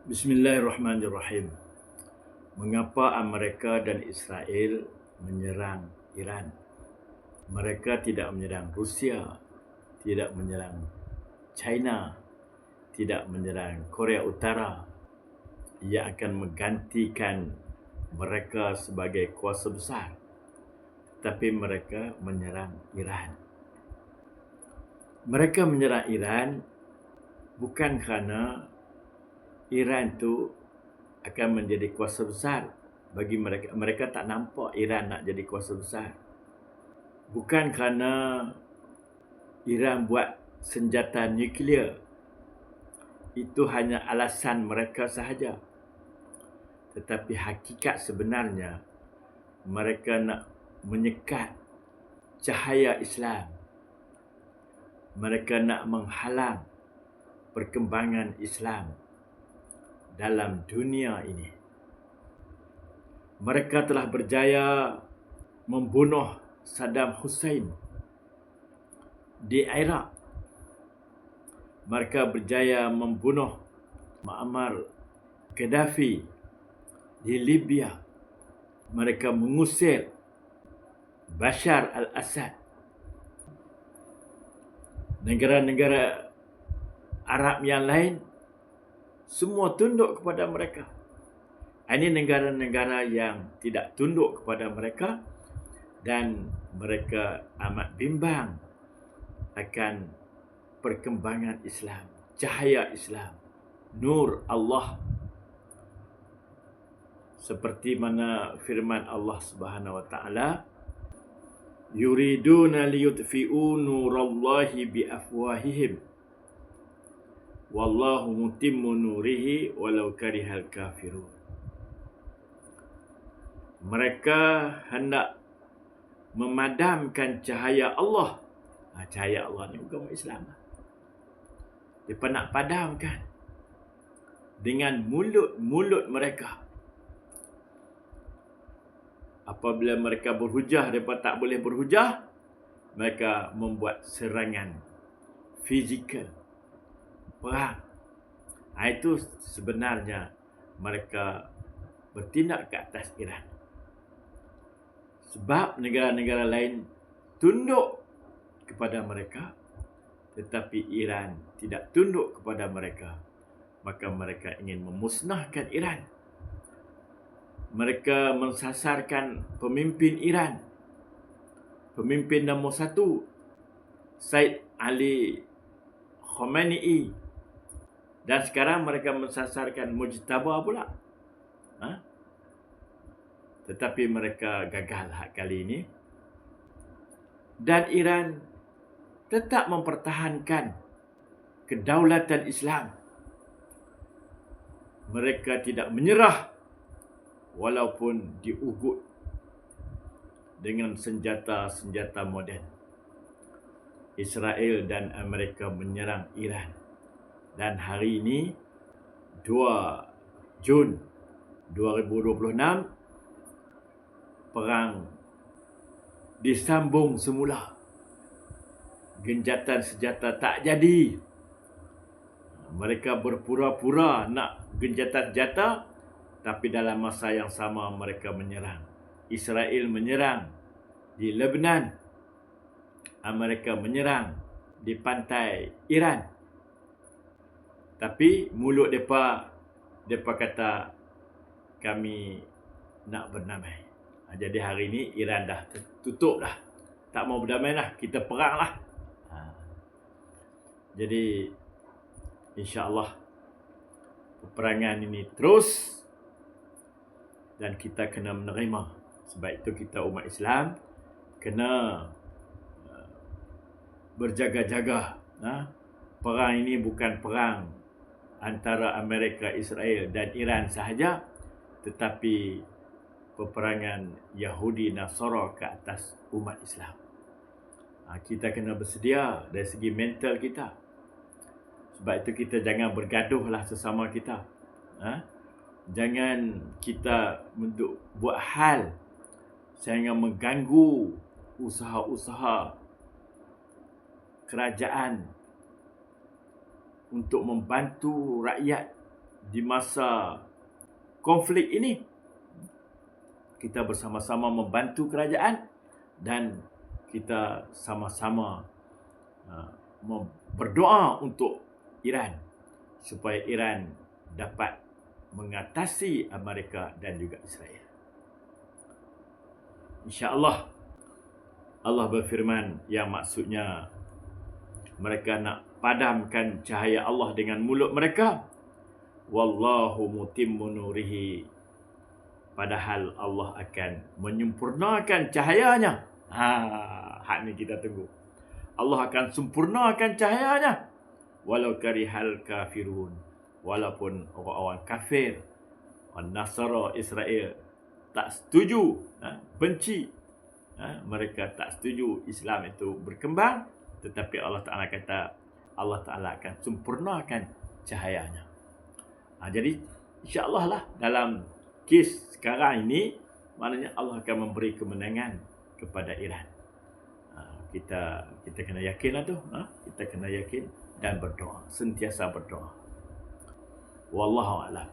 Bismillahirrahmanirrahim. Mengapa Amerika dan Israel menyerang Iran? Mereka tidak menyerang Rusia, tidak menyerang China, tidak menyerang Korea Utara. Ia akan menggantikan mereka sebagai kuasa besar. Tapi mereka menyerang Iran. Mereka menyerang Iran bukan kerana Iran itu akan menjadi kuasa besar. Bagi mereka tak nampak Iran nak jadi kuasa besar. Bukan kerana Iran buat senjata nuklear. Itu hanya alasan mereka sahaja. Tetapi hakikat sebenarnya mereka nak menyekat cahaya Islam. Mereka nak menghalang perkembangan Islam dalam dunia ini. Mereka telah berjaya membunuh Saddam Hussein di Iraq. Mereka berjaya membunuh Muammar Gaddafi di Libya. Mereka mengusir Bashar al-Assad. Negara-negara Arab yang lain semua tunduk kepada mereka. Ini negara-negara yang tidak tunduk kepada mereka dan mereka amat bimbang akan perkembangan Islam, cahaya Islam, nur Allah. Seperti mana firman Allah Subhanahu wa taala, yuriduna liyutfi'u nurallahi biafwahihim wallahu mutimmu nurihi walau karihal kafirun. Mereka hendak memadamkan cahaya Allah. Cahaya Allah ni bukan Islam. Mereka nak padamkan dengan mulut-mulut mereka. Apabila mereka berhujah, mereka tak boleh berhujah, mereka membuat serangan fizikal, perang. Itu sebenarnya mereka bertindak ke atas Iran. Sebab negara-negara lain tunduk kepada mereka, tetapi Iran tidak tunduk kepada mereka. Maka mereka ingin memusnahkan Iran. Mereka mensasarkan pemimpin Iran. Pemimpin nombor 1, Said Ali Khamenei. Dan sekarang mereka mensasarkan Mujtaba pula. Tetapi mereka gagal kali ini. Dan Iran tetap mempertahankan kedaulatan Islam. Mereka tidak menyerah walaupun diugut dengan senjata-senjata moden. Israel dan Amerika menyerang Iran. Dan hari ini 2 Jun 2026 perang disambung semula. Genjatan senjata tak jadi. Mereka berpura-pura nak genjatan senjata, tapi dalam masa yang sama mereka menyerang. Israel menyerang di Lebanon. Amerika menyerang di pantai Iran. Tapi mulut mereka kata kami nak berdamai. Jadi hari ini Iran dah tutup dah. Tak mau berdamai dah, kita perang lah. Jadi insya-Allah peperangan ini terus dan kita kena menerima. Sebab itu kita umat Islam kena berjaga-jaga. Perang ini bukan perang antara Amerika, Israel dan Iran sahaja, tetapi peperangan Yahudi Nasara ke atas umat Islam. Kita kena bersedia dari segi mental kita. Sebab itu kita jangan bergaduhlah sesama kita. Jangan kita buat hal sehingga mengganggu usaha-usaha kerajaan untuk membantu rakyat di masa konflik ini, kita bersama-sama membantu kerajaan dan kita sama-sama berdoa untuk Iran supaya Iran dapat mengatasi Amerika dan juga Israel. InsyaAllah Allah berfirman yang maksudnya mereka nak padamkan cahaya Allah dengan mulut mereka. Wallahu mutimmu nurihi. Padahal Allah akan menyempurnakan cahayanya. Hak ni kita tunggu. Allah akan sempurnakan cahayanya. Walau karihal kafirun. Walaupun orang-orang kafir, Nasara Israel tak setuju, benci, mereka tak setuju Islam itu berkembang, tetapi Allah Ta'ala kata Allah Ta'ala akan sempurnakan cahayanya. Jadi insya-Allah lah dalam kes sekarang ini, maknanya Allah akan memberi kemenangan kepada Iran. Kita kena yakinlah tu, kita kena yakin dan berdoa, sentiasa berdoa. Wallahu a'lam.